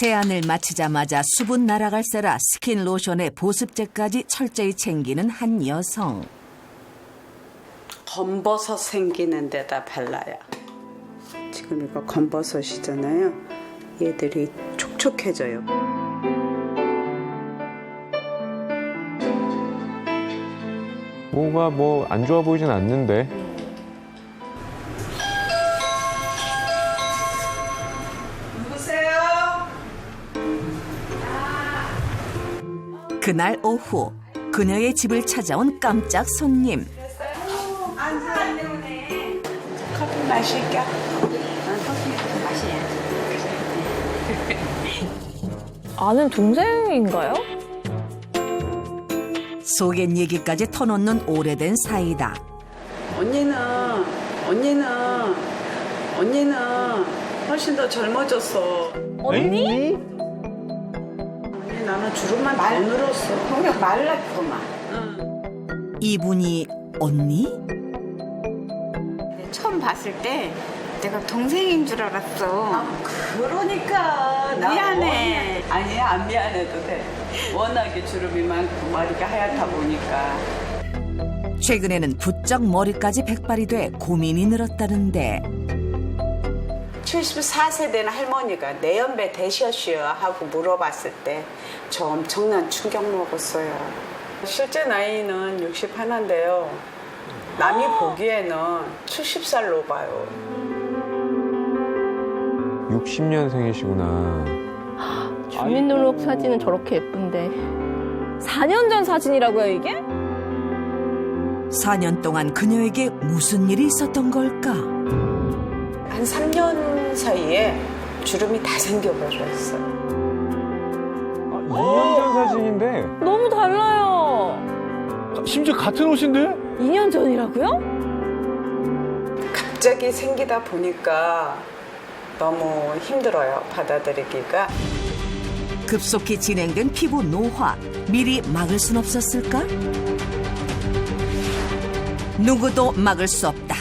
세안을 마치자마자 수분 날아갈세라 스킨 로션에 보습제까지 철저히 챙기는 한 여성. 검버섯 생기는 데다 발라요. 지금 이거 검버섯이잖아요. 얘들이 촉촉해져요. 뭔가 뭐 안 좋아 보이진 않는데. 누구세요? 그날 오후 그녀의 집을 찾아온 깜짝 손님. 커피 마실까? 아는 동생인가요? 속엔 얘기까지 터놓는 오래된 사이다. 언니는 훨씬 더 젊어졌어. 언니? 언니 나는 주름만 더 늘었어. 동력 말랐구만. 이분이 언니? 처음 봤을 때 내가 동생인 줄 알았어. 그러니까 나 미안해. 아니야, 안 미안해도 돼. 워낙에 주름이 많고 머리가 하얗다 보니까. 최근에는 부쩍 머리까지 백발이 돼 고민이 늘었다는데 74세 된 할머니가 내연배 되셨슈 하고 물어봤을 때 저 엄청난 충격 먹었어요. 실제 나이는 61인데요. 남이 보기에는 70살로 봐요. 60년생이시구나. 주민등록 사진은 저렇게 예쁜데. 4년 전 사진이라고요, 이게? 4년 동안 그녀에게 무슨 일이 있었던 걸까? 한 3년 사이에 주름이 다 생겨버렸어요. 2년 전 사진인데. 너무 달라요. 심지어 같은 옷인데? 2년 전이라고요? 갑자기 생기다 보니까 너무 힘들어요, 받아들이기가. 급속히 진행된 피부 노화, 미리 막을 순 없었을까? 누구도 막을 수 없다.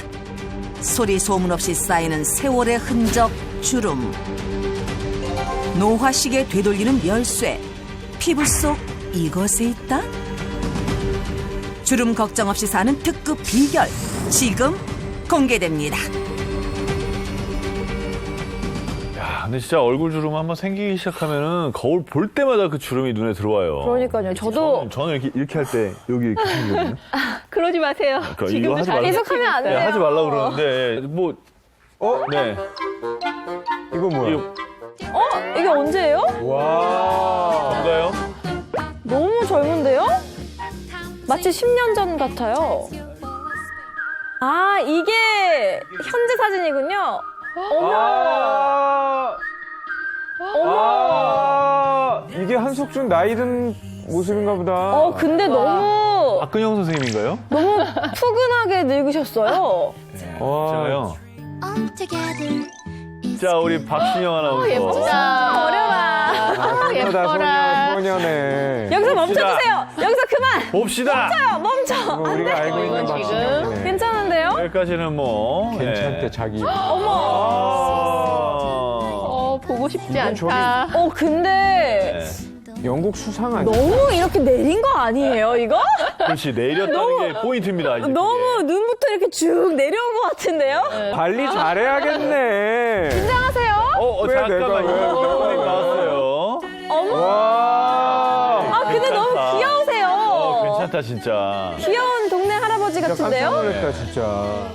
소리 소문 없이 쌓이는 세월의 흔적, 주름. 노화식에 되돌리는 열쇠, 피부 속 이것에 있다? 주름 걱정 없이 사는 특급 비결, 지금 공개됩니다. 야, 근데 진짜 얼굴 주름 한번 생기기 시작하면은 거울 볼 때마다 그 주름이 눈에 들어와요. 그러니까요. 저는 이렇게 할 때 여기 이렇게 생기거든요. 그러지 마세요. 그러니까 이거 지금도 하지 잘 말라고. 해석하면 안 돼요. 네, 하지 말라고 그러는데 뭐 네. 이거 뭐야? 이거 이게 언제예요? 와. 뭔가요? 너무 젊은데요? 마치 10년 전 같아요. 아, 이게 현재 사진이군요. 아. 아. 이게 한석준 나이 든 모습인가 보다. 근데 너무 박근영 선생님인가요? 푸근하게 늙으셨어요. 와. 제가요. 자, 우리 박신영 아나운서. 어려라. 예뻐라. 소녀네. 여기서 멈춰주세요. 여기서 그만. 봅시다. 멈춰. 우리가 알고 있는 박신영이네. 괜찮은데요? 여기까지는 뭐 괜찮대 네. 자기. 보고 싶지 이건 않다. 근데 영국 수상 아니야? 너무 이렇게 내린 거 아니에요, 이거? 그렇지, 내렸다는 게 포인트입니다. 이제 너무 눈부터 이렇게 쭉 내려온 것 같은데요? 관리 잘해야겠네. 긴장하세요. 왜 잠깐만, 내가 왜? 이거 나왔어요. 어머. 와. 근데 너무 괜찮다. 귀여우세요. 괜찮다, 진짜. 귀여운 동네 할아버지 깜짝 같은데요? 놀랐다 진짜.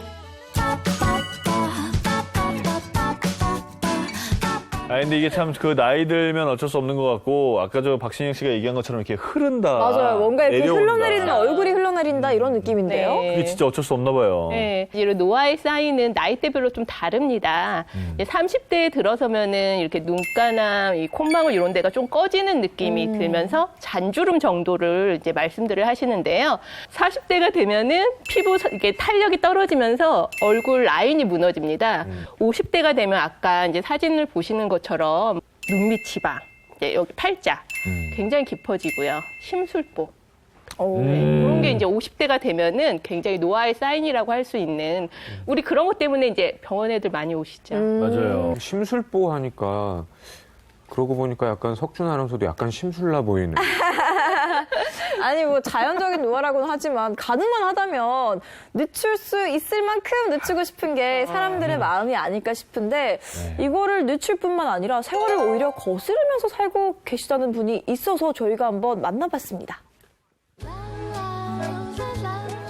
근데 이게 참 그 나이 들면 어쩔 수 없는 것 같고 아까 저 박신영 씨가 얘기한 것처럼 이렇게 흐른다. 맞아요. 뭔가 이렇게 내려온다. 흘러내리는 얼굴이 흘러내린다 이런 느낌인데요? 네. 그게 진짜 어쩔 수 없나 봐요. 네, 이런 노화의 사인은 나이대별로 좀 다릅니다. 이제 30대에 들어서면은 이렇게 눈가나 이 콧망울 이런 데가 좀 꺼지는 느낌이 들면서 잔주름 정도를 이제 말씀들을 하시는데요. 40대가 되면은 피부 이게 탄력이 떨어지면서 얼굴 라인이 무너집니다. 50대가 되면 아까 이제 사진을 보시는 것처럼 눈밑 지방, 이제 여기 팔자 굉장히 깊어지고요. 심술보. 네, 그런 게 이제 50대가 되면은 굉장히 노화의 사인이라고 할 수 있는 우리 그런 것 때문에 이제 병원 애들 많이 오시죠. 맞아요. 심술보 하니까 그러고 보니까 약간 석준 아나운서도 약간 심술나 보이는. 아니 뭐 자연적인 노화라고는 하지만 가능만 하다면 늦출 수 있을 만큼 늦추고 싶은 게 사람들의 마음이 아닐까 싶은데 이거를 늦출 뿐만 아니라 세월을 오히려 거스르면서 살고 계시다는 분이 있어서 저희가 한번 만나봤습니다.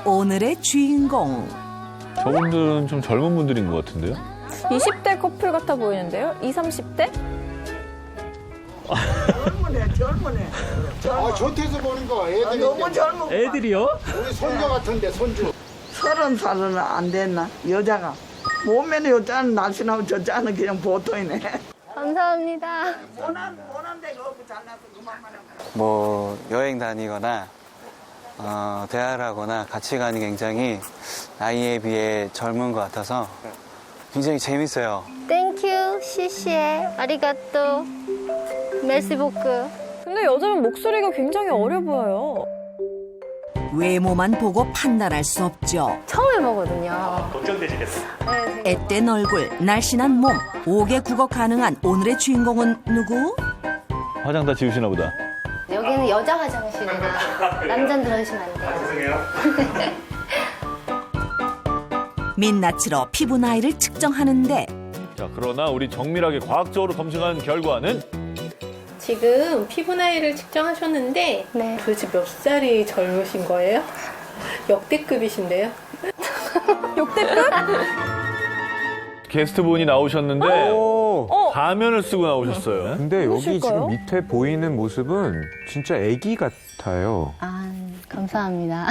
오늘의 주인공. 저분들은 좀 젊은 분들인 것 같은데요? 20대 커플 같아 보이는데요? 20, 30대? 좋대서 보는 거 애들이 너무 젊어. 애들이요? 우리 손주 같은데 손주 30살은 안 됐나 여자가 몸매는 여자는 날씬하고 저자는 그냥 보통이네. 감사합니다. 모난 데가 없고 잘나서 그만만 하고. 뭐 여행 다니거나 대화를 하거나 같이 가는 게 굉장히 나이에 비해 젊은 것 같아서 굉장히 재밌어요. 땡큐, 시시에, 아리가또, 멜시보크. 근데 여자분 목소리가 굉장히 어려 보여요. 외모만 보고 판단할 수 없죠. 처음 해보거든요. 앳된 얼굴, 날씬한 몸, 5개 국어 가능한 오늘의 주인공은 누구? 화장 다 지우시나 보다. 여기는 여자 화장실이라 남자는 들어주시면 안 돼요. 민낯으로 피부 나이를 측정하는데 자, 그러나 우리 정밀하게 과학적으로 검증한 결과는 지금 피부 나이를 측정하셨는데 네. 도대체 몇 살이 젊으신 거예요? 역대급이신데요? 게스트분이 나오셨는데 오. 가면을 쓰고 나오셨어요. 근데 여기 그러실까요? 지금 밑에 보이는 모습은 진짜 애기 같아요. 아, 감사합니다.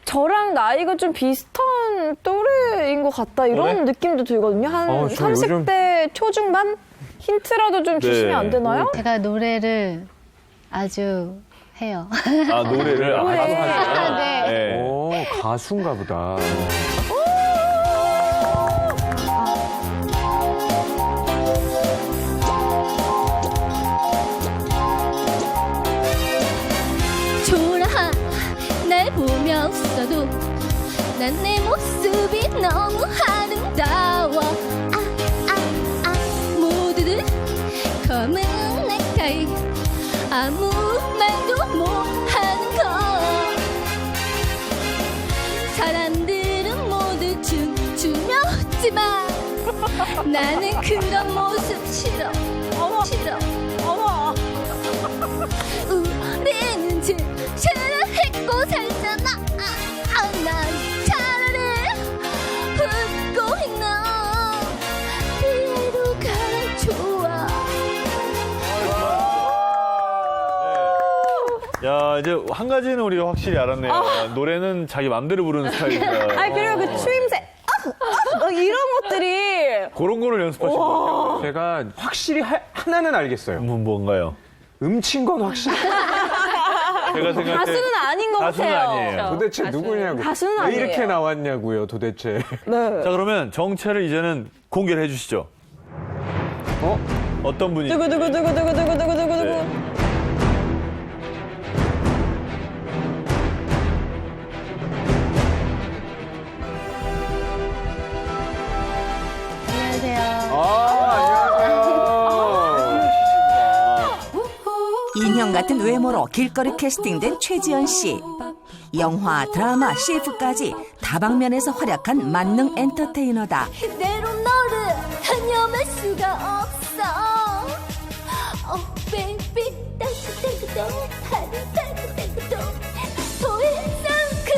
저랑 나이가 좀 비슷한 또래인 것 같다 이런 그래? 느낌도 들거든요. 한 저 30대 초중반? 힌트라도 좀 주시면 안 되나요? 제가 노래를 아주 해요. 아, 노래를 노래. 하시구나. 네. 오, 가수인가 보다. 초라한 날 보며 웃어도 난 내 모습이 너무 아름다워. 모두들 검은 넥타이 아무 말도 못하는 거. 사람들은 모두 춤추며 웃지만 나는 그런 모습 싫어. 싫어. 우리는 진실을 잊고 살잖아. 난 차라리 웃고 있는 뒤로 가면 좋아. 야, 이제 한 가지는 우리가 확실히 알았네요. 노래는 자기 맘대로 부르는 스타일이다. 아니 그리고 그 추임새 이런 것들이 그런 거를 연습하신 것 같아요. 제가 확실히 하나는 알겠어요. 뭔가요? 음친 건 확실히. 제가 생각할 때 가수는 아닌 것 가수는 같아요. 아니에요. 도대체 누구냐고. 가수는 왜 아니에요. 이렇게 나왔냐고요, 도대체. 네. 자, 그러면 정체를 이제는 공개를 해주시죠. 어떤 분이? 두구두구두구두구두구두구두구. 네. 안녕하세요. 안녕하세요. 인형 같은 외모로 길거리 캐스팅된 최지연 씨. 영화, 드라마, CF까지 다방면에서 활약한 만능 엔터테이너다. 이대로 너를 단념할 수가 없어. baby 따뜻따뜻 하루 따뜻따뜻 더 이상 그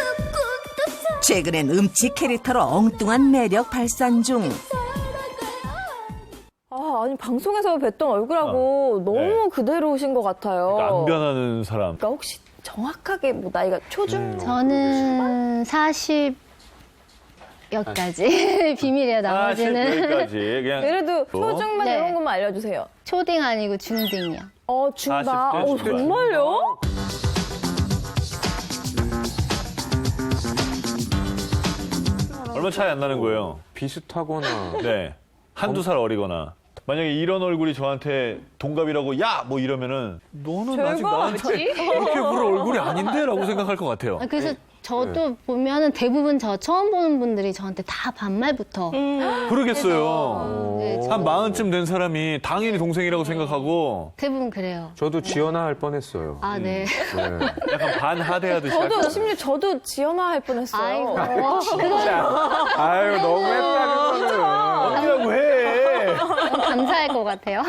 누구도 최근엔 음치 캐릭터로 엉뚱한 매력 발산 중. 아니 방송에서 뵀던 얼굴하고 너무 네. 그대로우신 것 같아요. 그러니까 안 변하는 사람. 그러니까 혹시 정확하게 뭐 나이가 초중? 저는 40여까지 비밀이에요. 나머지는 여기까지 그냥. 그래도 초중반 네. 이런 것만 알려주세요. 초딩 아니고 중딩이요. 중반. 40대 중반. 정말요? 얼마 차이 안 나는 거예요. 비슷하거나 네. 한두 살 어리거나. 만약에 이런 얼굴이 저한테 동갑이라고 야 뭐 이러면은 너는 아직 나한테 이렇게 볼 얼굴이 아닌데라고 생각할 것 같아요. 그래서 저도 보면은 대부분 저 처음 보는 분들이 저한테 다 반말부터. 그러겠어요. 네, 한 40쯤 된 사람이 당연히 동생이라고 생각하고 대부분 그래요. 저도 지연아 할 뻔했어요. 아, 네. 네. 약간 반하대하듯이. 저도 심지어 저도 지연아 할 뻔했어요. 아이고. 아유, 너무했다, 그거는. 어디라고 해. 감사할 것 같아요.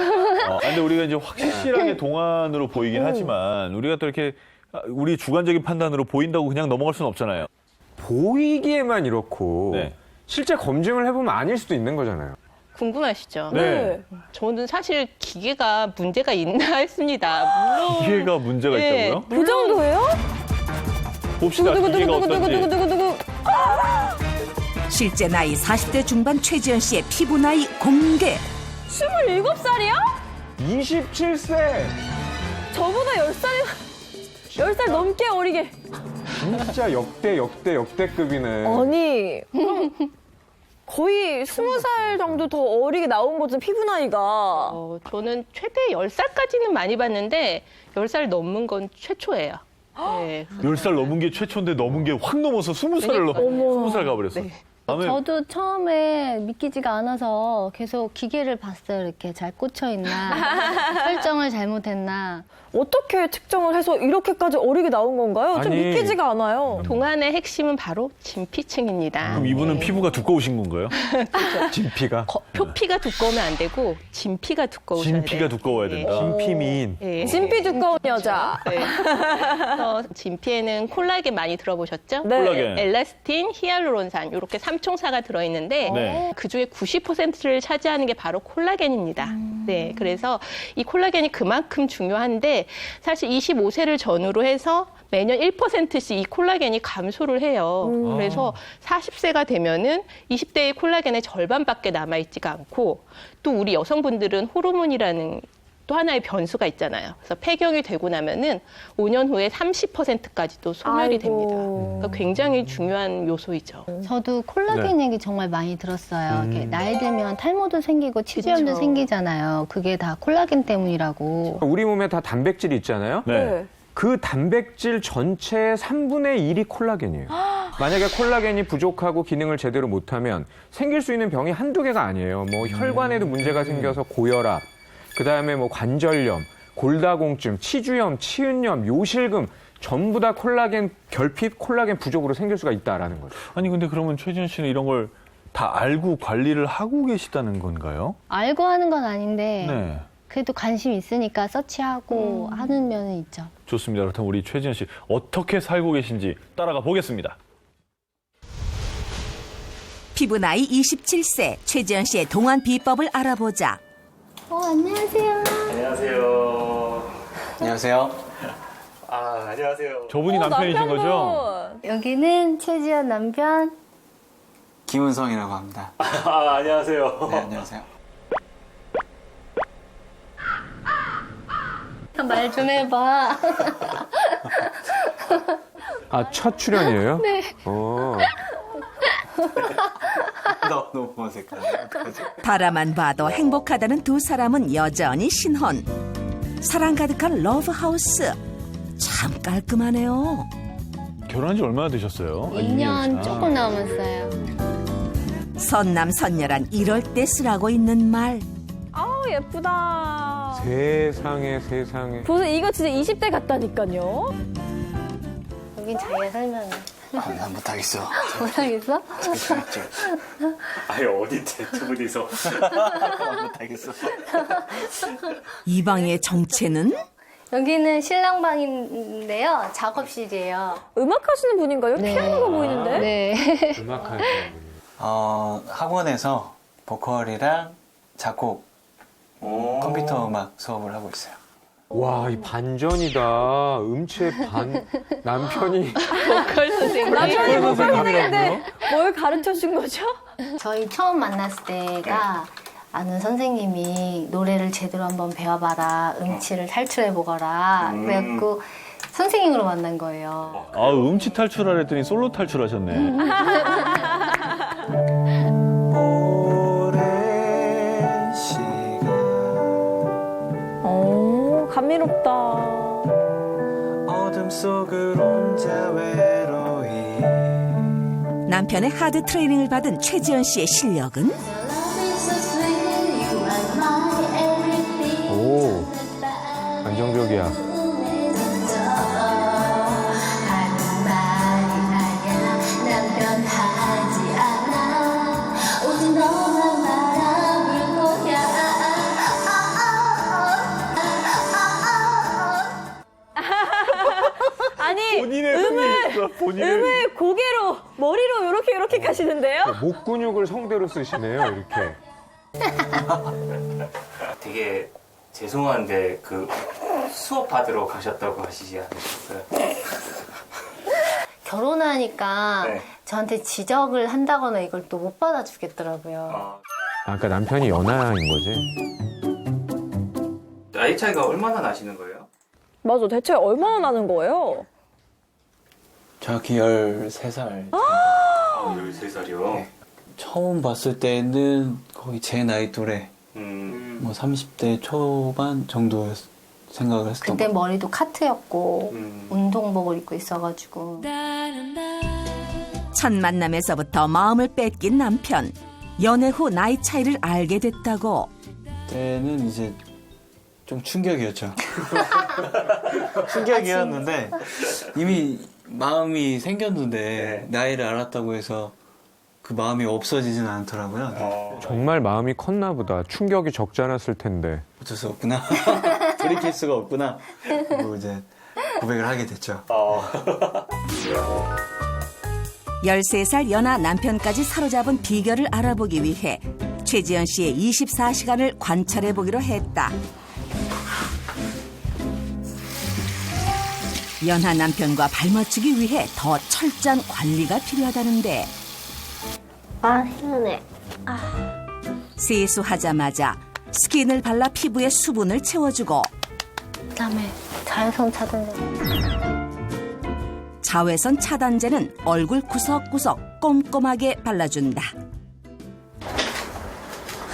근데 우리가 이제 확실하게 동안으로 보이긴 하지만 우리가 또 이렇게 우리 주관적인 판단으로 보인다고 그냥 넘어갈 수는 없잖아요. 보이기에만 이렇고 네. 실제 검증을 해보면 아닐 수도 있는 거잖아요. 궁금하시죠? 네. 저는 사실 기계가 문제가 있나 했습니다. 물론 기계가 문제가 네. 있다고요? 그 정도예요? 봅시다. 기계가 어떤지. 누구. 실제 나이 40대 중반 최지연 씨의 피부 나이 공개. 27살이야? 27세! 저보다 10살 넘게 어리게. 진짜 역대급이네. 아니, 그럼 거의 20살 정도 더 어리게 나온 거죠, 피부 나이가. 저는 최대 10살까지는 많이 봤는데 10살 넘은 건 최초예요. 네. 10살 넘은 게 최초인데 넘은 게 확 넘어서 20살을 20살 가버렸어. 네. 다음에 저도 처음에 믿기지가 않아서 계속 기계를 봤어요. 이렇게 잘 꽂혀 있나, 설정을 잘못했나. 어떻게 측정을 해서 이렇게까지 어리게 나온 건가요? 좀 아니. 믿기지가 않아요. 동안의 핵심은 바로 진피층입니다. 그럼 이분은 네. 피부가 두꺼우신 건가요? 진피가. 표피가 두꺼우면 안 되고 진피가 두꺼우셔야 돼요. 진피가 두꺼워야 된다. 진피 미인. 네. 진피 두꺼운 여자. 네. 그래서 진피에는 콜라겐 많이 들어보셨죠? 네. 콜라겐. 엘라스틴, 히알루론산 이렇게 3총사가 들어있는데 네. 그중에 90%를 차지하는 게 바로 콜라겐입니다. 네, 그래서 이 콜라겐이 그만큼 중요한데 사실 25세를 전후로 해서 매년 1%씩 이 콜라겐이 감소를 해요. 그래서 40세가 되면은 20대의 콜라겐의 절반밖에 남아있지가 않고 또 우리 여성분들은 호르몬이라는 또 하나의 변수가 있잖아요. 그래서 폐경이 되고 나면은 5년 후에 30%까지도 소멸이 아이고. 됩니다. 그러니까 굉장히 중요한 요소이죠. 저도 콜라겐 얘기 정말 많이 들었어요. 이렇게 나이 들면 탈모도 생기고 치주염도 그쵸. 생기잖아요. 그게 다 콜라겐 때문이라고. 우리 몸에 다 단백질이 있잖아요. 네. 그 단백질 전체의 3분의 1이 콜라겐이에요. 만약에 콜라겐이 부족하고 기능을 제대로 못하면 생길 수 있는 병이 한두 개가 아니에요. 뭐 혈관에도 문제가 생겨서 고혈압, 그다음에 뭐 관절염, 골다공증, 치주염, 치은염, 요실금 전부 다 콜라겐 결핍, 콜라겐 부족으로 생길 수가 있다라는 거죠. 아니 근데 그러면 최지연 씨는 이런 걸 다 알고 관리를 하고 계시다는 건가요? 알고 하는 건 아닌데 네. 그래도 관심 있으니까 서치하고 하는 면은 있죠. 좋습니다. 그렇다면 우리 최지연 씨 어떻게 살고 계신지 따라가 보겠습니다. 피부 나이 27세 최지연 씨의 동안 비법을 알아보자. 안녕하세요. 안녕하세요. 저분이 남편이신 거죠? 여기는 최지연 남편. 김은성이라고 합니다. 안녕하세요. 네, 안녕하세요. 말 좀 해봐. 아, 첫 출연이에요? 네. 너무 어색하네. 어떡하지? 바라만 봐도 행복하다는 두 사람은 여전히 신혼. 사랑 가득한 러브하우스. 참 깔끔하네요. 결혼한 지 얼마나 되셨어요? 2년 조금 남았어요. 선남 선녀란 이럴 때 쓰라고 있는 말. 아우, 예쁘다. 세상에. 보세요, 이거 진짜 20대 같다니까요. 여긴 자기가 살면 난 못하겠어. 못하겠어? 아니 어딘데 두 분이서. 못하겠어. 이 방의 정체는? 여기는 신랑 방인데요. 작업실이에요. 음악 하시는 분인가요? 네. 피아노가 보이는데? 네. 음악하는 학원에서 보컬이랑 작곡, 컴퓨터 음악 수업을 하고 있어요. 와, 이 반전이다. 음치의 남편이. 보컬 선생님. 남편이 보컬 선생님인데 뭘 가르쳐 준 거죠? 저희 처음 만났을 때가 아는 선생님이 노래를 제대로 한번 배워봐라. 음치를 탈출해보거라. 그래갖고 선생님으로 만난 거예요. 아 음치 탈출하라 했더니 솔로 탈출하셨네. 오랜 시간 귀엽다. 어둠 속을 혼자 외로이. 남편의 하드 트레이닝을 받은 최지연 씨의 실력은 오, 안정적이야. 아니 본인의 음을 있어. 본인의 음을 고개로 머리로 이렇게 가시는데요? 목 근육을 성대로 쓰시네요, 이렇게. 되게 죄송한데 그 수업 받으러 가셨다고 하시지 않으셨어요? 결혼하니까 네. 저한테 지적을 한다거나 이걸 또 못 받아주겠더라고요. 그러니까 남편이 연하인 거지. 나이 차이가 얼마나 나시는 거예요? 맞아. 대체 얼마나 나는 거예요? 정확히 13살. 13살이요? 처음 봤을 때는 거의 제 나이 또래. 뭐 30대 초반 정도 생각을 했었던 그때 것 머리도 카트였고 운동복을 입고 있어가지고. 첫 만남에서부터 마음을 뺏긴 남편. 연애 후 나이 차이를 알게 됐다고. 때는 이제 좀 충격이었죠. 충격이었는데 이미 마음이 생겼는데 나이를 알았다고 해서 그 마음이 없어지진 않더라고요. 정말 마음이 컸나 보다. 충격이 적지 않았을 텐데. 어쩔 수 없구나. 돌이킬 수가 없구나. 그리고 이제 고백을 하게 됐죠. 13살 연하 남편까지 사로잡은 비결을 알아보기 위해 최지연 씨의 24시간을 관찰해 보기로 했다. 연하 남편과 발맞추기 위해 더 철저한 관리가 필요하다는데 아, 힘드네. 세수하자마자 스킨을 발라 피부에 수분을 채워주고 그다음에 자외선 차단제. 자외선 차단제는 얼굴 구석구석 꼼꼼하게 발라준다.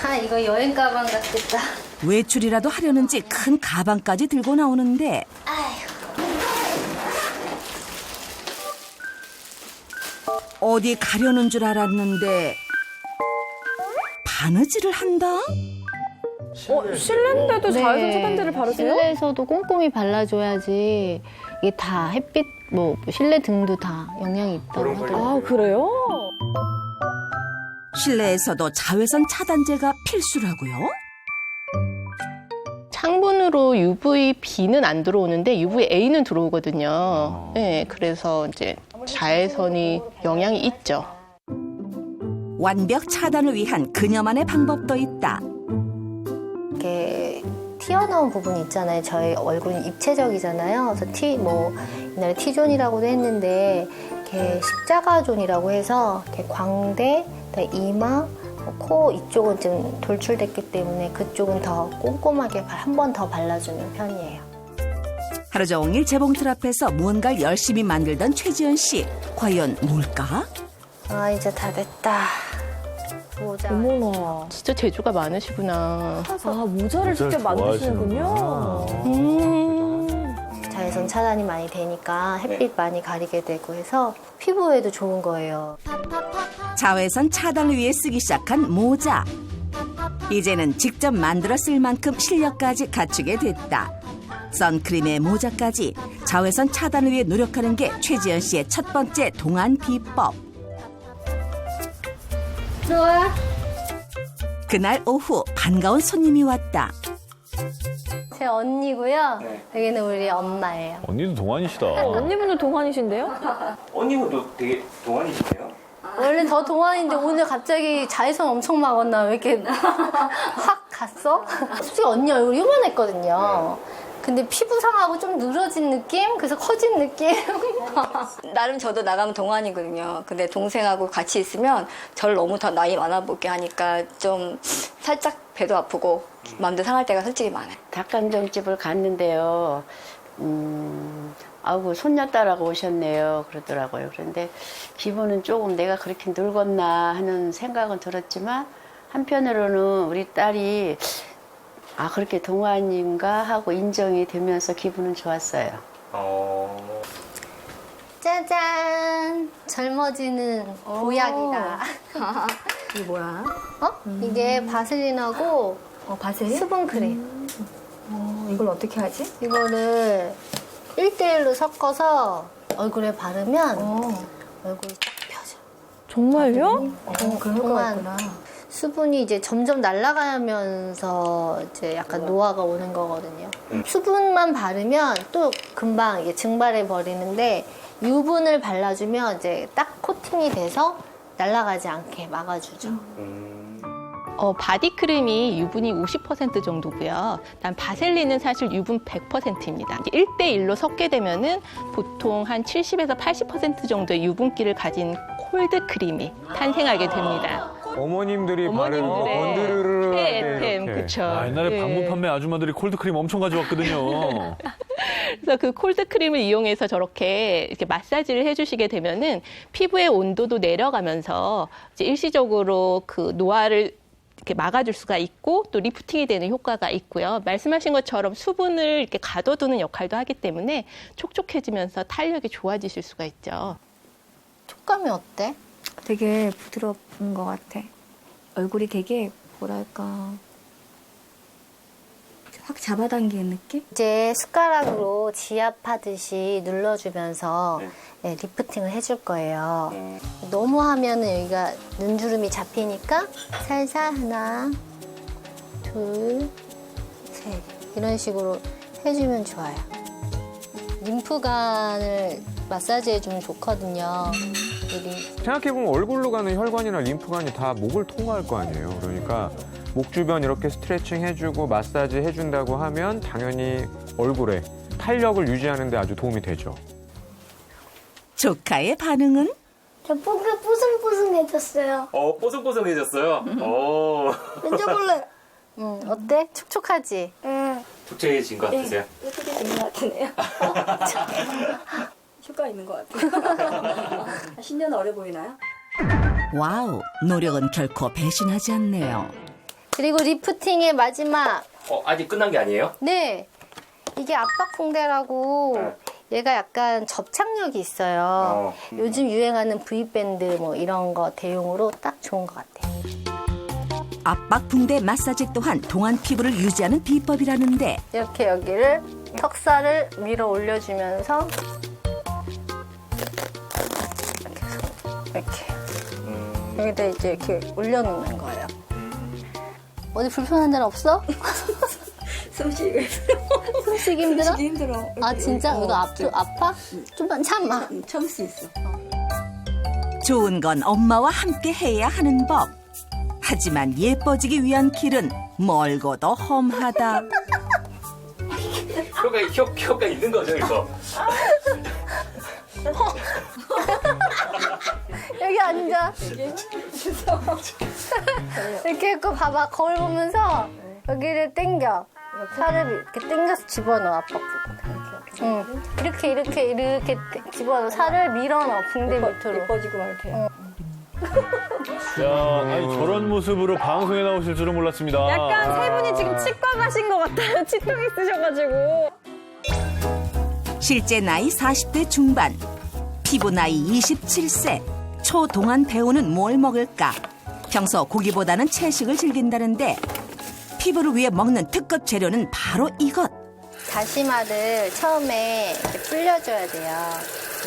아, 이거 여행 가방 같겠다. 외출이라도 하려는지 큰 가방까지 들고 나오는데 어디 가려는 줄 알았는데 바느질을 한다? 실내인데도 자외선 차단제를 바르세요? 실내에서도 꼼꼼히 발라줘야지 이게 다 햇빛, 뭐 실내 등도 다 영향이 있다고 하더라고요. 아, 그래요? 실내에서도 자외선 차단제가 필수라고요? 창문으로 UVB는 안 들어오는데 UVA는 들어오거든요. 네, 그래서 이제 자외선이 영향이 있죠. 완벽 차단을 위한 그녀만의 방법도 있다. 이렇게 튀어나온 부분이 있잖아요. 저희 얼굴은 입체적이잖아요. 그래서 옛날에 T존이라고도 했는데 이렇게 십자가존이라고 해서 이렇게 광대, 이마, 코 이쪽은 좀 돌출됐기 때문에 그쪽은 더 꼼꼼하게 한 번 더 발라주는 편이에요. 하루 종일 재봉틀 앞에서 무언가를 열심히 만들던 최지연 씨. 과연 뭘까? 아, 이제 다 됐다. 모자. 어머나. 진짜 재주가 많으시구나. 아, 모자를 직접 만드시는군요. 자외선 차단이 많이 되니까 햇빛 많이 가리게 되고 해서 피부에도 좋은 거예요. 자외선 차단을 위해 쓰기 시작한 모자. 이제는 직접 만들어 쓸 만큼 실력까지 갖추게 됐다. 선크림에 모자까지 자외선 차단을 위해 노력하는 게 최지연 씨의 첫 번째 동안 비법. 들어와. 그날 오후 반가운 손님이 왔다. 제 언니고요. 여기는 우리 엄마예요. 언니도 동안이시다. 언니분도 동안이신데요? 언니분도 되게 동안이시네요? 원래 더 동안인데 오늘 갑자기 자외선 엄청 막았나? 왜 이렇게 확 갔어? 솔직히 언니 얼굴이 요만했거든요. 근데 피부상하고 좀 늘어진 느낌? 그래서 커진 느낌? 나름 저도 나가면 동안이거든요. 근데 동생하고 같이 있으면 저를 너무 더 나이 많아 보게 하니까 좀 살짝 배도 아프고 마음도 상할 때가 솔직히 많아요. 닭강정집을 갔는데요. 아이고 손녀딸하고 오셨네요. 그러더라고요. 그런데 기분은 조금 내가 그렇게 늙었나 하는 생각은 들었지만 한편으로는 우리 딸이 아, 그렇게 동아님과 하고 인정이 되면서 기분은 좋았어요. 짜잔! 젊어지는 보약이다. 이게 뭐야? 이게 바슬린하고 바세린? 수분 크림. 이걸 어떻게 하지? 이거를 1대1로 섞어서 얼굴에 바르면 얼굴이 딱 펴져. 정말요? 그런 효과가 있구나. 수분이 이제 점점 날아가면서 이제 약간 노화가 오는 거거든요. 수분만 바르면 또 금방 이게 증발해 버리는데 유분을 발라주면 이제 딱 코팅이 돼서 날아가지 않게 막아주죠. 바디크림이 유분이 50% 정도고요. 난 바셀린은 사실 유분 100%입니다. 1대1로 섞게 되면은 보통 한 70에서 80% 정도의 유분기를 가진 콜드크림이 탄생하게 됩니다. 어머님들이 바른 건드르르 템, 그쵸. 옛날에 방문 판매 아줌마들이 콜드크림 엄청 가져왔거든요. 그래서 그 콜드크림을 이용해서 저렇게 이렇게 마사지를 해주시게 되면은 피부의 온도도 내려가면서 이제 일시적으로 그 노화를 이렇게 막아줄 수가 있고 또 리프팅이 되는 효과가 있고요. 말씀하신 것처럼 수분을 이렇게 가둬두는 역할도 하기 때문에 촉촉해지면서 탄력이 좋아지실 수가 있죠. 촉감이 어때? 되게 부드러운 것 같아. 얼굴이 되게 뭐랄까 확 잡아당기는 느낌? 이제 숟가락으로 지압하듯이 눌러주면서 리프팅을 해줄 거예요. 너무 하면은 여기가 눈주름이 잡히니까 살살 하나, 둘, 셋 이런 식으로 해주면 좋아요. 림프관을 마사지해주면 좋거든요. 생각해보면 얼굴로 가는 혈관이나 림프관이 다 목을 통과할 거 아니에요. 그러니까 목 주변 이렇게 스트레칭 해주고 마사지 해준다고 하면 당연히 얼굴에 탄력을 유지하는 데 아주 도움이 되죠. 조카의 반응은? 저 뽀글 뽀송뽀송해졌어요. 뽀송뽀송해졌어요? 만져볼래? 어때? 촉촉하지? 응. 촉촉해진 것 같으세요? 예쁘게 된 것 같으네요. 효과 있는 것 같아요. 10년 어려 보이나요? 와우, 노력은 결코 배신하지 않네요. 그리고 리프팅의 마지막. 아직 끝난 게 아니에요? 네. 이게 압박붕대라고 얘가 약간 접착력이 있어요. 요즘 유행하는 V밴드 뭐 이런 거 대용으로 딱 좋은 것 같아요. 압박 붕대 마사지 또한 동안 피부를 유지하는 비법이라는데 이렇게 여기를 턱살을 밀어 올려주면서 이렇게 여기다 이제 이렇게 올려놓는 거예요. 어디 불편한 데는 없어? 숨쉬기 힘들어? 숨쉬기 힘들어. 아 진짜? 이거 아파? 좀만 참아. 참을 수 있어. 좋은 건 엄마와 함께 해야 하는 법. 하지만 예뻐지기 위한 길은 멀고도 험하다. 효과 있는 거죠, 이거? 여기 앉아. 이렇게 했고 봐봐. 거울 보면서 여기를 당겨. 살을 이렇게 당겨서 집어넣어. 이렇게 집어넣어. 살을 밀어넣어. 붕대 밑으로. 예뻐지고 막 이렇게. 야, 아니 저런 모습으로 방송에 나오실 줄은 몰랐습니다. 약간 세 분이 지금 치과 가신 것 같아요. 치통 있으셔가지고. 실제 나이 40대 중반, 피부 나이 27세, 초동안 배우는 뭘 먹을까? 평소 고기보다는 채식을 즐긴다는데 피부를 위해 먹는 특급 재료는 바로 이것. 다시마를 처음에 이렇게 불려줘야 돼요.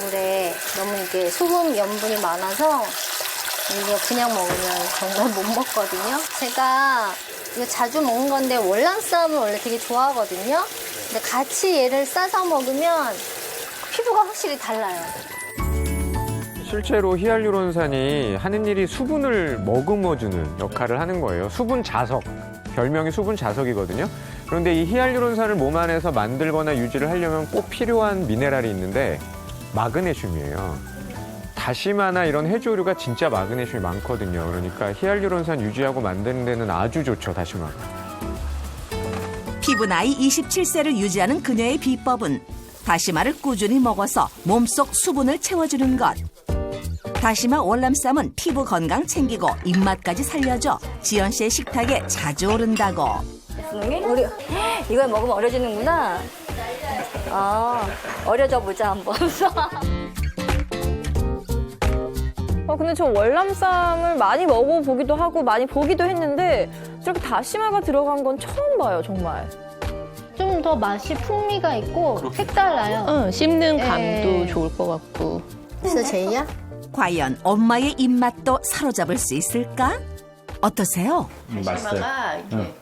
물에 너무 이게 소금 염분이 많아서 이거 그냥 먹으면 정말 못 먹거든요. 제가 이거 자주 먹는 건데 월남쌈을 원래 되게 좋아하거든요. 근데 같이 얘를 싸서 먹으면 피부가 확실히 달라요. 실제로 히알루론산이 하는 일이 수분을 머금어주는 역할을 하는 거예요. 수분 자석, 별명이 수분 자석이거든요. 그런데 이 히알루론산을 몸 안에서 만들거나 유지를 하려면 꼭 필요한 미네랄이 있는데 마그네슘이에요. 다시마나 이런 해조류가 진짜 마그네슘이 많거든요. 그러니까 히알루론산 유지하고 만드는 데는 아주 좋죠, 다시마가. 피부 나이 27세를 유지하는 그녀의 비법은 다시마를 꾸준히 먹어서 몸속 수분을 채워주는 것. 다시마 월남쌈은 피부 건강 챙기고 입맛까지 살려줘 지연 씨의 식탁에 자주 오른다고. 우리 이걸 먹으면 어려지는구나. 아, 어려져 보자 한번. 근데 저 월남쌈을 많이 먹어보기도 하고 많이 보기도 했는데 저렇게 다시마가 들어간 건 처음 봐요, 정말. 좀 더 맛이 풍미가 있고 색달라요. 씹는 감도 네. 좋을 것 같고. 그래서 제이야? 과연 엄마의 입맛도 사로잡을 수 있을까? 어떠세요? 다시마가 이렇게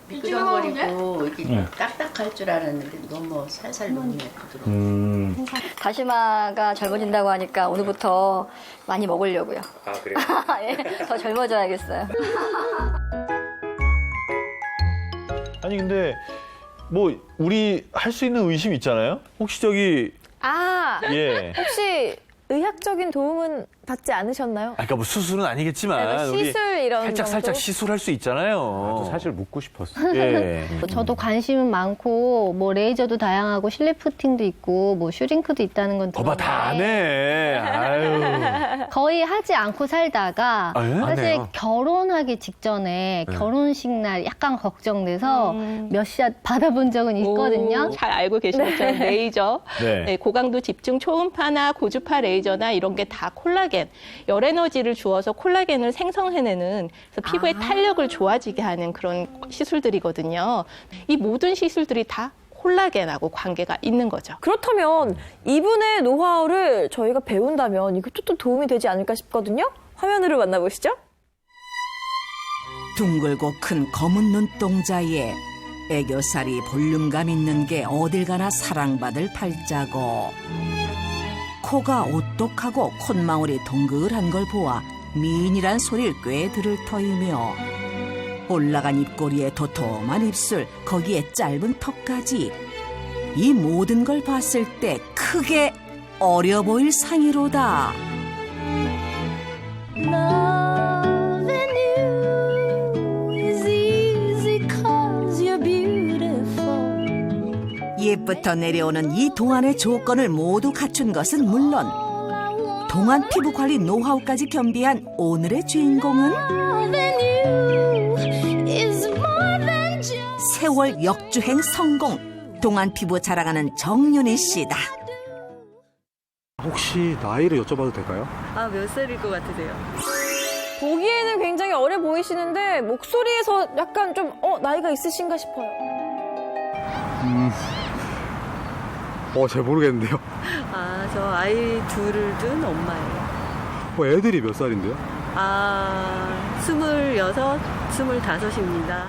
미끄덩거리고 이렇게 딱딱할 줄 알았는데 너무 살살 녹네, 부드러워. 다시마가 젊어진다고 하니까 오늘부터 많이 먹으려고요. 아, 그래요? 예, 더 젊어져야겠어요. 아니 근데 뭐 우리 할 수 있는 의심 있잖아요. 혹시 저기 예. 혹시 의학적인 도움은 받지 않으셨나요? 아까 뭐 수술은 아니겠지만 우리 시술 이런 살짝 시술할 수 있잖아요. 나도 사실 묻고 싶었어. 예. 저도 관심은 많고 뭐 레이저도 다양하고 실리프팅도 있고 뭐 슈링크도 있다는 건 거봐 들었는데 다 아네. 아유. 거의 하지 않고 살다가 아, 예? 사실 하네요. 결혼하기 직전에 결혼식 날 약간 걱정돼서 몇 샷 받아본 적은 있거든요. 오, 잘 알고 계신 것처럼 레이저, 네. 네, 고강도 집중 초음파나 고주파 레이저나 이런 게 다 콜라겐, 열 에너지를 주어서 콜라겐을 생성해내는 그래서 피부의 탄력을 좋아지게 하는 그런 시술들이거든요. 이 모든 시술들이 다 콜라겐하고 관계가 있는 거죠. 그렇다면 이분의 노하우를 저희가 배운다면 이것도 또 도움이 되지 않을까 싶거든요. 화면으로 만나보시죠. 둥글고 큰 검은 눈동자에 애교살이 볼륨감 있는 게 어딜 가나 사랑받을 팔자고, 코가 오똑하고 콧망울이 동글한 걸 보아 미인이란 소리를 꽤 들을 터이며, 올라간 입꼬리에 도톰한 입술, 거기에 짧은 턱까지, 이 모든 걸 봤을 때 크게 어려 보일 상이로다. 옛부터 내려오는 이 동안의 조건을 모두 갖춘 것은 물론 동안 피부 관리 노하우까지 겸비한 오늘의 주인공은 세월 역주행 성공, 동안 피부 자랑하는 정윤희 씨다. 혹시 나이를 여쭤봐도 될까요? 몇 살일 것 같으세요? 보기에는 굉장히 어려 보이시는데 목소리에서 약간 좀 나이가 있으신가 싶어요. 잘 모르겠는데요. 저 아이 둘을 둔 엄마예요. 애들이 몇 살인데요? 26, 25입니다.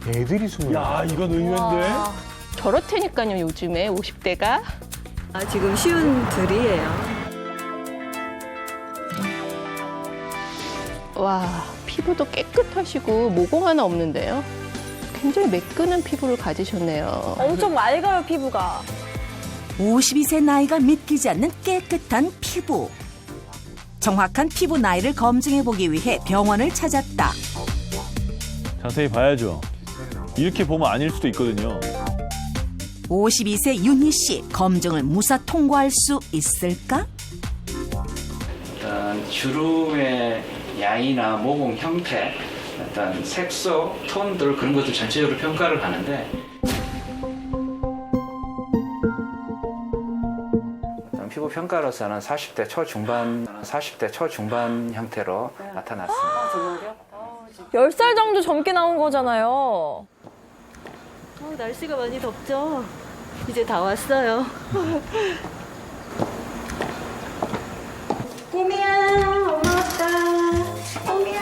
애들이 20. 야, 이건 의외인데. 저렇다니까요, 요즘에 50대가. 지금 쉬운 둘이에요. 와, 피부도 깨끗하시고 모공 하나 없는데요. 굉장히 매끈한 피부를 가지셨네요. 엄청 맑아요, 피부가. 52세 나이가 믿기지 않는 깨끗한 피부. 정확한 피부 나이를 검증해보기 위해 병원을 찾았다. 자세히 봐야죠. 이렇게 보면 아닐 수도 있거든요. 52세 윤희 씨, 검증을 무사 통과할 수 있을까? 일단 주름의 양이나 모공 형태, 일단 색소, 톤들 그런 것들 전체적으로 평가를 하는데, 일단 피부 평가로서는 40대 초중반 형태로 나타났습니다. 10살 정도 젊게 나온 거잖아요. 날씨가 많이 덥죠? 이제 다 왔어요. 꼬미야, 엄마 왔다. 꼬미야.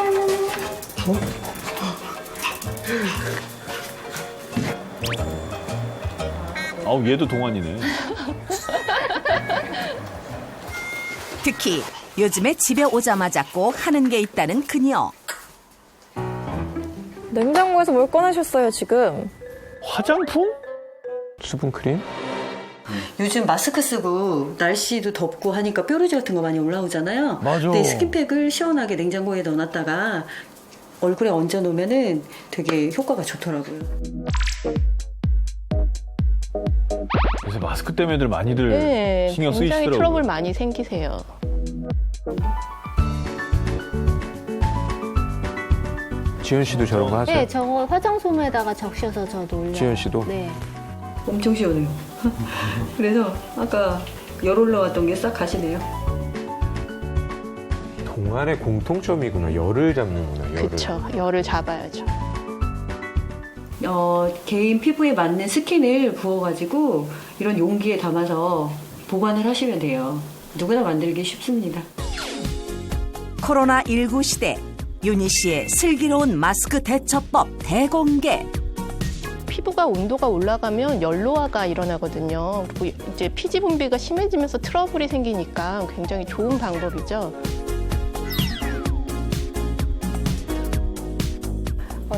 얘도 동안이네. 특히 요즘에 집에 오자마자 꼭 하는 게 있다는 그녀. 냉장고에서 뭘 꺼내셨어요, 지금? 화장품? 수분크림? 요즘 마스크 쓰고 날씨도 덥고 하니까 뾰루지 같은 거 많이 올라오잖아요. 맞아. 근데 스킨팩을 시원하게 냉장고에 넣어놨다가 얼굴에 얹어 놓으면은 되게 효과가 좋더라고요. 그래서 마스크 때문에들 많이들 네, 신경 굉장히 쓰이시더라고요. 트러블 많이 생기세요. 지연 씨도 저런 거 하세요? 네, 저거 화장솜에다가 적셔서 저도 올려요. 지연 씨도? 네. 엄청 시원해요. 그래서 아까 열 올라왔던 게 싹 가시네요. 동안의 공통점이구나. 열을 잡는구나. 열을. 그렇죠. 열을 잡아야죠. 개인 피부에 맞는 스킨을 부어가지고 이런 용기에 담아서 보관을 하시면 돼요. 누구나 만들기 쉽습니다. 코로나19 시대 윤희 씨의 슬기로운 마스크 대처법 대공개. 피부가 온도가 올라가면 열로화가 일어나거든요. 그리고 이제 피지 분비가 심해지면서 트러블이 생기니까 굉장히 좋은 방법이죠.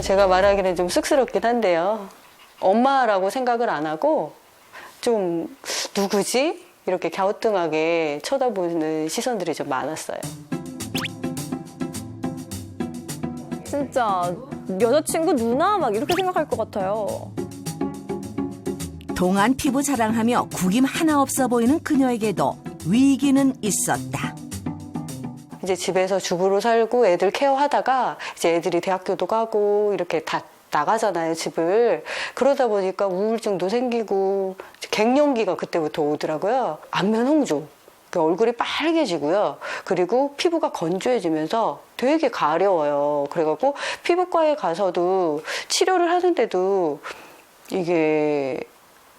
제가 말하기는 좀 쑥스럽긴 한데요. 엄마라고 생각을 안 하고 좀 누구지? 이렇게 갸우뚱하게 쳐다보는 시선들이 좀 많았어요. 진짜 여자친구 누나 막 이렇게 생각할 것 같아요. 동안 피부 자랑하며 구김 하나 없어 보이는 그녀에게도 위기는 있었다. 이제 집에서 주부로 살고 애들 케어하다가 이제 애들이 대학교도 가고 이렇게 다 나가잖아요, 집을. 그러다 보니까 우울증도 생기고 갱년기가 그때부터 오더라고요. 안면 홍조. 얼굴이 빨개지고요. 그리고 피부가 건조해지면서 되게 가려워요. 그래갖고 피부과에 가서도 치료를 하는데도 이게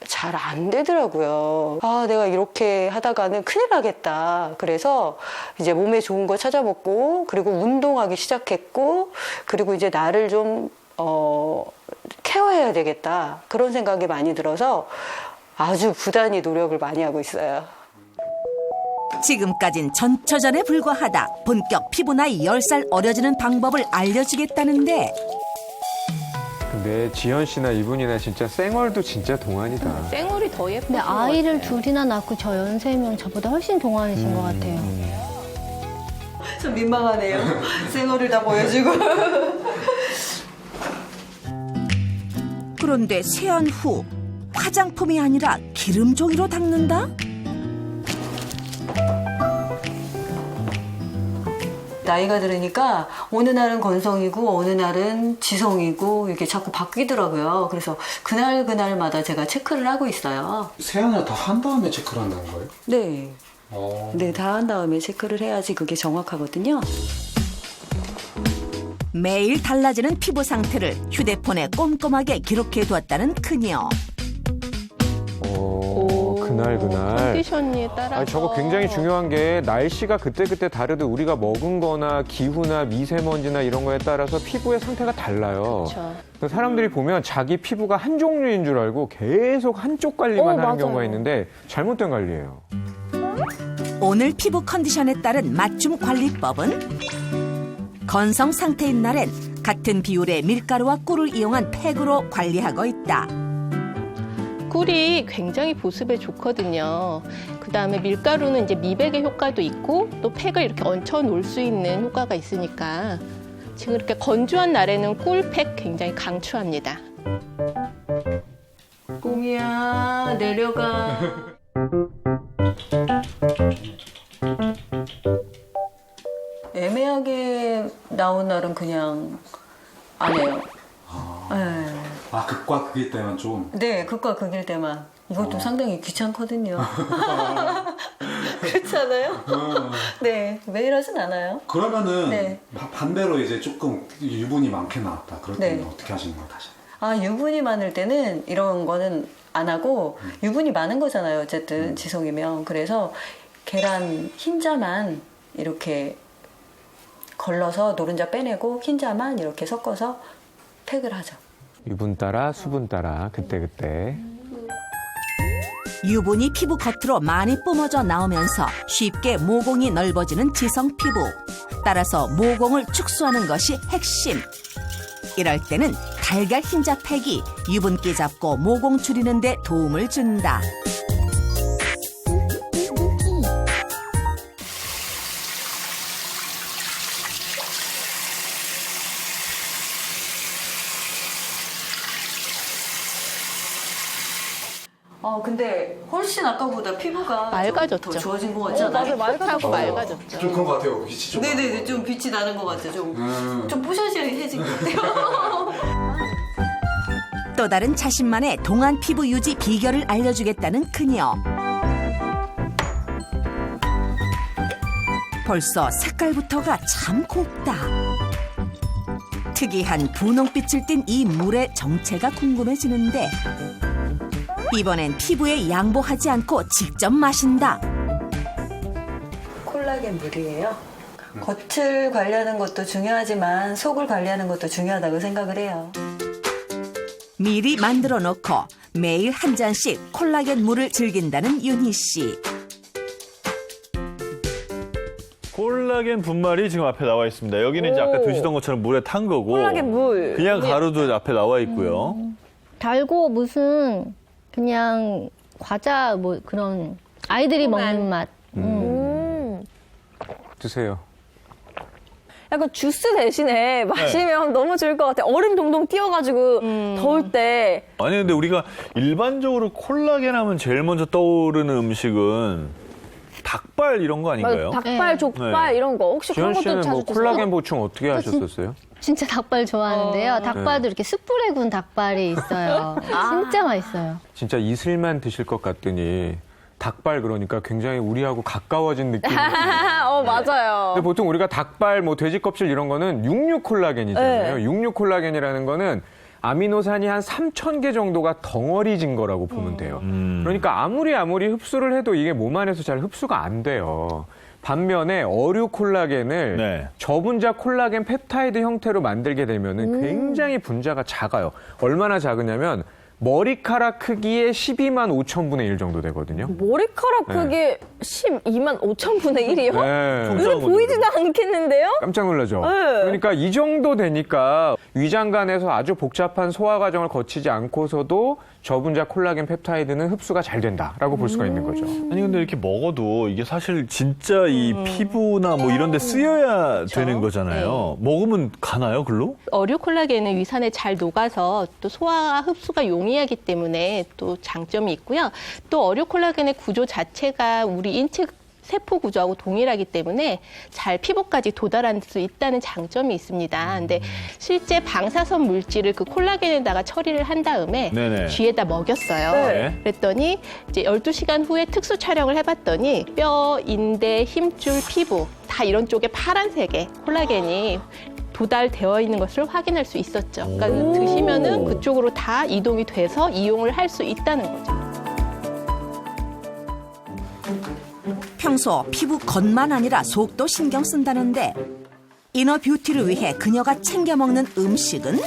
잘 안 되더라고요. 아, 내가 이렇게 하다가는 큰일 나겠다. 그래서 이제 몸에 좋은 거 찾아먹고, 그리고 운동하기 시작했고, 그리고 이제 나를 좀, 케어해야 되겠다. 그런 생각이 많이 들어서 아주 부단히 노력을 많이 하고 있어요. 지금까진 전처전에 불과하다. 본격 피부 나이 10살 어려지는 방법을 알려주겠다는데. 근데 지연 씨나 이분이나 진짜 쌩얼도 진짜 동안이다. 쌩얼이 더 예쁘죠. 근데 아이를 둘이나 낳고 저 연세면 저보다 훨씬 동안이신 것 같아요. 좀 민망하네요. 쌩얼을 다 보여주고. 그런데 세안 후 화장품이 아니라 기름 종이로 닦는다? 나이가 들으니까 어느 날은 건성이고 어느 날은 지성이고 이렇게 자꾸 바뀌더라고요. 그래서 그날마다 제가 체크를 하고 있어요. 세안을 다 한 다음에 체크를 한다는 거예요? 네. 네, 다 한 다음에 체크를 해야지 그게 정확하거든요. 매일 달라지는 피부 상태를 휴대폰에 꼼꼼하게 기록해 두었다는 그녀. 그날. 컨디션에 따라서. 아니, 저거 굉장히 중요한 게 날씨가 그때그때 다르듯 우리가 먹은 거나 기후나 미세먼지나 이런 거에 따라서 피부의 상태가 달라요. 그렇죠. 사람들이 보면 자기 피부가 한 종류인 줄 알고 계속 한쪽 관리만 하는 맞아요. 경우가 있는데 잘못된 관리예요. 오늘 피부 컨디션에 따른 맞춤 관리법은 건성 상태인 날엔 같은 비율의 밀가루와 꿀을 이용한 팩으로 관리하고 있다. 꿀이 굉장히 보습에 좋거든요. 그다음에 밀가루는 이제 미백의 효과도 있고 또 팩을 이렇게 얹혀 놓을 수 있는 효과가 있으니까 지금 이렇게 건조한 날에는 꿀팩 굉장히 강추합니다. 꽁이야, 내려가. 애매하게 나온 날은 그냥 안 해요. 네. 아, 극과 극일 때만 좀. 네, 극과 극일 때만. 이것도 상당히 귀찮거든요. 그렇지 않아요? 네, 매일 하진 않아요. 그러면은 네. 반대로 이제 조금 유분이 많게 나왔다. 그럴 때는 네. 어떻게 하시는 거예요, 다시? 아, 유분이 많을 때는 이런 거는 안 하고 유분이 많은 거잖아요. 어쨌든 지성이면. 그래서 계란 흰자만 이렇게 걸러서 노른자 빼내고 흰자만 이렇게 섞어서 팩을 하죠. 유분 따라 수분 따라 그때. 유분이 피부 겉으로 많이 뿜어져 나오면서 쉽게 모공이 넓어지는 지성 피부. 따라서 모공을 축소하는 것이 핵심. 이럴 때는 달걀 흰자 팩이 유분기 잡고 모공 줄이는 데 도움을 준다. 근데 훨씬 아까보다 피부가 맑아졌죠. 더 좋아진 것 같지 않아요? 맞아, 하고 맑아졌죠. 좀 그런 것 같아요. 빛이 좀. 네네네, 좀 빛이 나는 것 같아요. 좀 뽀샤시해진 것 같아요. 또 다른 자신만의 동안 피부 유지 비결을 알려주겠다는 그녀. 벌써 색깔부터가 참 곱다. 특이한 분홍빛을 띤 이 물의 정체가 궁금해지는데 이번엔 피부에 양보하지 않고 직접 마신다. 콜라겐 물이에요. 겉을 관리하는 것도 중요하지만 속을 관리하는 것도 중요하다고 생각을 해요. 미리 만들어 놓고 매일 한 잔씩 콜라겐 물을 즐긴다는 윤희 씨. 콜라겐 분말이 지금 앞에 나와 있습니다. 여기는 이제 아까 드시던 것처럼 물에 탄 거고. 콜라겐 물. 그냥 가루도 앞에 나와 있고요. 달고 무슨 그냥 과자 뭐 그런 아이들이 먹는 맛. 드세요. 약간 주스 대신에 마시면 너무 좋을 것 같아. 얼음 동동 띄워가지고 더울 때. 아니 근데 우리가 일반적으로 콜라겐 하면 제일 먼저 떠오르는 음식은 닭발 이런 거 아닌가요? 닭발, 족발 네. 이런 거. 혹시 그런 지현 것도 씨는 뭐 자주 콜라겐 보충 어떻게 하셨었어요? 진짜 닭발 좋아하는데요. 닭발도 이렇게 숯불에 구운 닭발이 있어요. 진짜 맛있어요. 진짜 이슬만 드실 것 같더니 닭발 그러니까 굉장히 우리하고 가까워진 느낌이 맞아요. 근데 보통 우리가 닭발, 뭐 돼지 껍질 이런 거는 육류 콜라겐이잖아요. 네. 육류 콜라겐이라는 거는 아미노산이 한 3,000개 정도가 덩어리진 거라고 보면 돼요. 그러니까 아무리 흡수를 해도 이게 몸 안에서 잘 흡수가 안 돼요. 반면에 어류 콜라겐을 저분자 콜라겐 펩타이드 형태로 만들게 되면은 굉장히 분자가 작아요. 얼마나 작으냐면 머리카락 크기의 12만 5천분의 1 정도 되거든요. 머리카락 크기 12만 5천분의 1이요? 네. 눈에 보이지도 않겠는데요? 깜짝 놀라죠. 네. 그러니까 이 정도 되니까 위장관에서 아주 복잡한 소화 과정을 거치지 않고서도 저분자 콜라겐 펩타이드는 흡수가 잘 된다라고 볼 수가 있는 거죠. 아니 근데 이렇게 먹어도 이게 사실 진짜 이 피부나 뭐 이런 데 쓰여야 되는 거잖아요. 먹으면 가나요, 글로? 어류 콜라겐은 위산에 잘 녹아서 또 소화와 흡수가 용이하기 때문에 또 장점이 있고요. 또 어류 콜라겐의 구조 자체가 우리 인체 세포 구조하고 동일하기 때문에 잘 피부까지 도달할 수 있다는 장점이 있습니다. 근데 실제 방사선 물질을 그 콜라겐에다가 처리를 한 다음에 네네. 쥐에다 먹였어요. 네. 그랬더니 이제 12시간 후에 특수 촬영을 해봤더니 뼈, 인대, 힘줄, 피부 다 이런 쪽에 파란색의 콜라겐이 도달되어 있는 것을 확인할 수 있었죠. 그러니까 드시면은 그쪽으로 다 이동이 돼서 이용을 할 수 있다는 거죠. 평소 피부 겉만 아니라 속도 신경 쓴다는데 이너 뷰티를 위해 그녀가 챙겨 먹는 음식은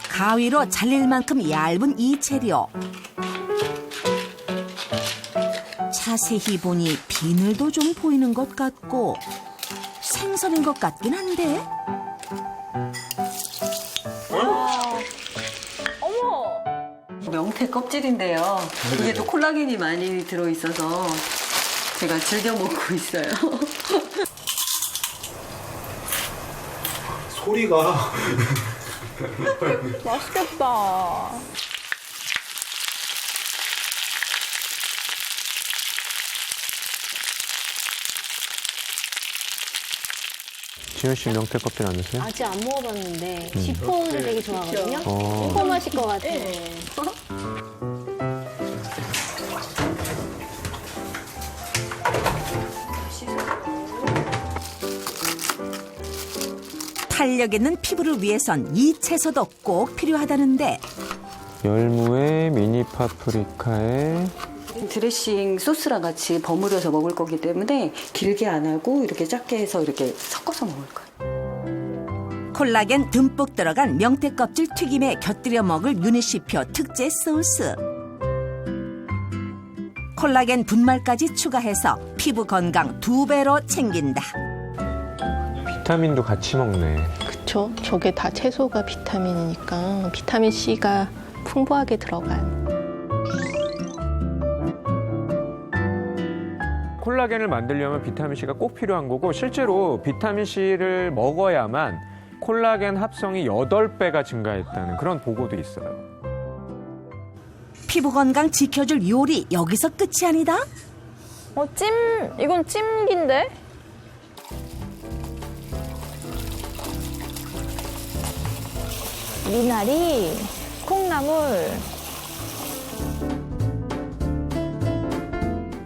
가위로 잘릴 만큼 얇은 이 재료. 자세히 보니 비늘도 좀 보이는 것 같고 생선인 것 같긴 한데. 명태 껍질인데요. 이게 또 콜라겐이 많이 들어있어서 제가 즐겨 먹고 있어요. 소리가 맛있겠다. 지현 씨 명태 껍질 안 드세요? 아직 안 먹어봤는데 지포를 되게 좋아하거든요. 지포 맛일 것 같아요. 탄력 있는 피부를 위해선 이 채소도 꼭 필요하다는데 열무에 미니 파프리카에 드레싱 소스랑 같이 버무려서 먹을 거기 때문에 길게 안 하고 이렇게 작게 해서 이렇게 섞어서 먹을 거예요. 콜라겐 듬뿍 들어간 명태 껍질 튀김에 곁들여 먹을 유니시표 특제 소스. 콜라겐 분말까지 추가해서 피부 건강 2배로 챙긴다. 비타민도 같이 먹네. 그렇죠. 저게 다 채소가 비타민이니까 비타민 C가 풍부하게 들어간. 콜라겐을 만들려면 비타민C가 꼭 필요한 거고 실제로 비타민C를 먹어야만 콜라겐 합성이 8배가 증가했다는 그런 보고도 있어요. 피부 건강 지켜줄 요리 여기서 끝이 아니다. 이건 찜기인데? 미나리, 콩나물.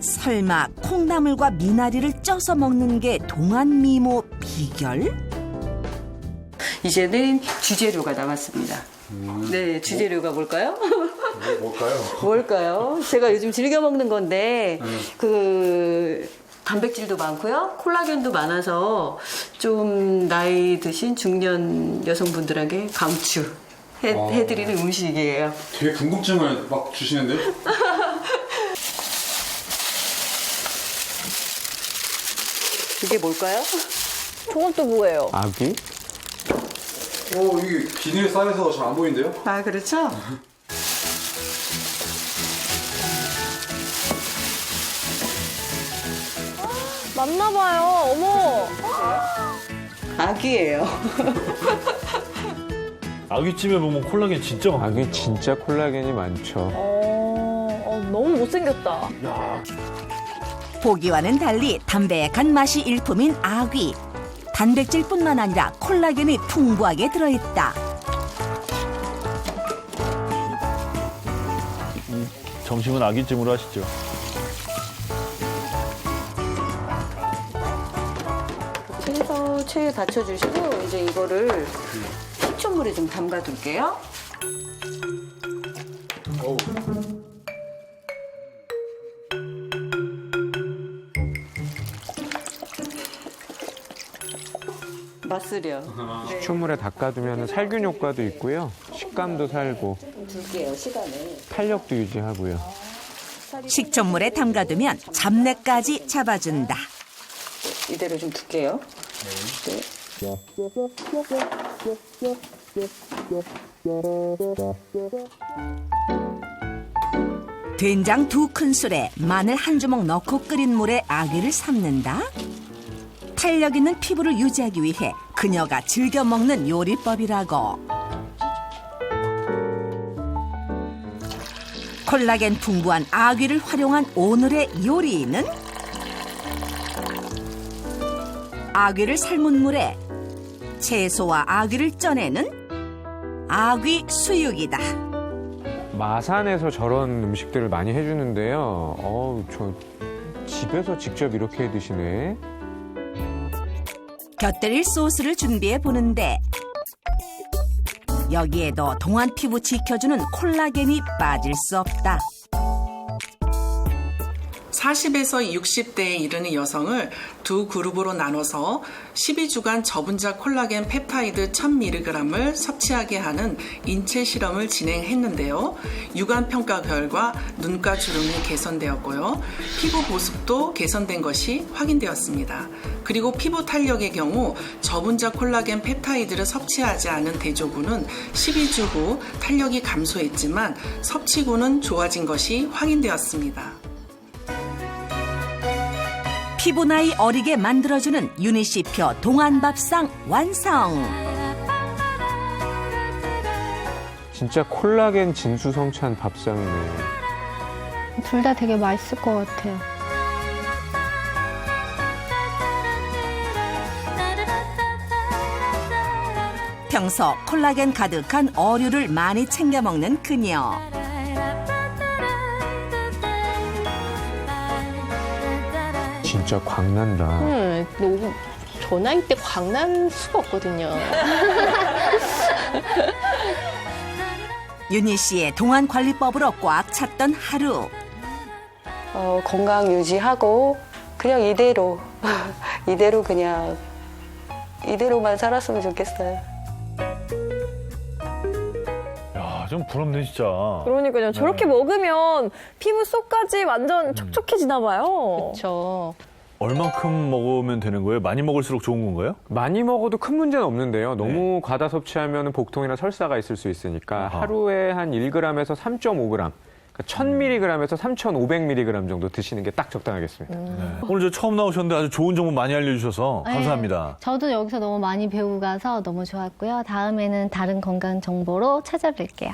설마 콩나물과 미나리를 쪄서 먹는 게 동안 미모 비결? 이제는 주재료가 나왔습니다. 네, 주재료가 뭘까요? 뭘까요? 제가 요즘 즐겨 먹는 건데 그 단백질도 많고요, 콜라겐도 많아서 좀 나이 드신 중년 여성분들에게 강추 해드리는 음식이에요. 되게 궁금증을 막 주시는데? 이게 뭘까요? 저건 또 뭐예요? 아귀? 이게 비닐 쌓여서 잘 안 보이는데요? 아, 그렇죠? 맞나 봐요. 어머. 아귀예요. 아귀찜에 보면 콜라겐 진짜 많아. 아귀 진짜 콜라겐이 많죠. 너무 못생겼다. 보기와는 달리 담백한 맛이 일품인 아귀. 단백질뿐만 아니라 콜라겐이 풍부하게 들어있다. 점심은 아귀찜으로 하시죠. 채소 체에 받쳐주시고 이제 이거를 식초물에 좀 담가둘게요. 맛쓰려. 식초물에 닦아두면 살균 효과도 있고요. 식감도 살고 둘게요, 시간을. 탄력도 유지하고요. 식초물에 담가두면 잡내까지 잡아준다. 이대로 좀 둘게요. 네. 된장 2큰술에 마늘 1주먹 넣고 끓인 물에 아귀를 삶는다. 탄력 있는 피부를 유지하기 위해 그녀가 즐겨 먹는 요리법이라고. 콜라겐 풍부한 아귀를 활용한 오늘의 요리는 아귀를 삶은 물에 채소와 아귀를 쪄내는 아귀 수육이다. 마산에서 저런 음식들을 많이 해주는데요. 저 집에서 직접 이렇게 드시네. 곁들일 소스를 준비해 보는데 여기에도 동안 피부 지켜주는 콜라겐이 빠질 수 없다. 40에서 60대에 이르는 여성을 두 그룹으로 나눠서 12주간 저분자 콜라겐 펩타이드 1000mg을 섭취하게 하는 인체 실험을 진행했는데요. 육안 평가 결과 눈가 주름이 개선되었고요. 피부 보습도 개선된 것이 확인되었습니다. 그리고 피부 탄력의 경우 저분자 콜라겐 펩타이드를 섭취하지 않은 대조군은 12주 후 탄력이 감소했지만 섭취군은 좋아진 것이 확인되었습니다. 피부 나이 어리게 만들어주는 유니시표 동안밥상 완성. 진짜 콜라겐 진수성찬 밥상이네. 둘 다 되게 맛있을 것 같아요. 평소 콜라겐 가득한 어류를 많이 챙겨 먹는 그녀. 진짜 광난다. 근데 저 나이 때 광날 수가 없거든요. 윤희 씨의 동안 관리법으로 꽉 찼던 하루. 건강 유지하고 그냥 이대로만 살았으면 좋겠어요. 야, 좀 부럽네 진짜. 그러니까요. 저렇게 먹으면 피부 속까지 완전 촉촉해지나 봐요. 그렇죠. 얼만큼 먹으면 되는 거예요? 많이 먹을수록 좋은 건가요? 많이 먹어도 큰 문제는 없는데요. 너무 과다 섭취하면 복통이나 설사가 있을 수 있으니까 하루에 한 1g에서 3.5g 1000mg에서 3500mg 정도 드시는 게 딱 적당하겠습니다. 오늘 저 처음 나오셨는데 아주 좋은 정보 많이 알려주셔서 네. 감사합니다. 저도 여기서 너무 많이 배우고 가서 너무 좋았고요. 다음에는 다른 건강 정보로 찾아뵐게요.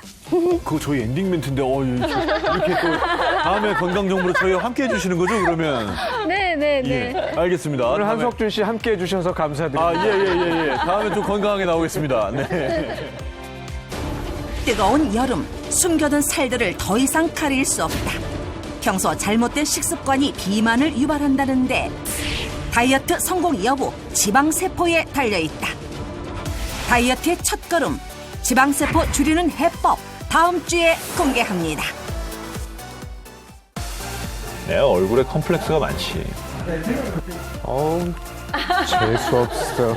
그거 저희 엔딩 멘트인데 이렇게 또 다음에 건강 정보로 저희와 함께 해주시는 거죠 그러면? 네네네. 예, 알겠습니다. 오늘 다음에- 한석준 씨 함께 해주셔서 감사드립니다. 예. 다음에 좀 건강하게 나오겠습니다. 네. 뜨거운 여름, 숨겨둔 살들을 더 이상 가릴 수 없다. 평소 잘못된 식습관이 비만을 유발한다는데 다이어트 성공 여부 지방세포에 달려있다. 다이어트의 첫걸음, 지방세포 줄이는 해법 다음 주에 공개합니다. 내가 얼굴에 컴플렉스가 많지. 재수없어.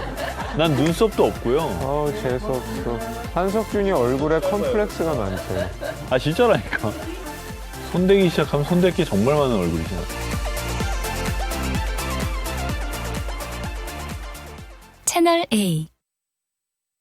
난 눈썹도 없고요. 재수없어. 한석준이 얼굴에 컴플렉스가 많대. 아 진짜라니까. 손대기 시작하면 손댈 게 정말 많은 얼굴이시네. 채널 A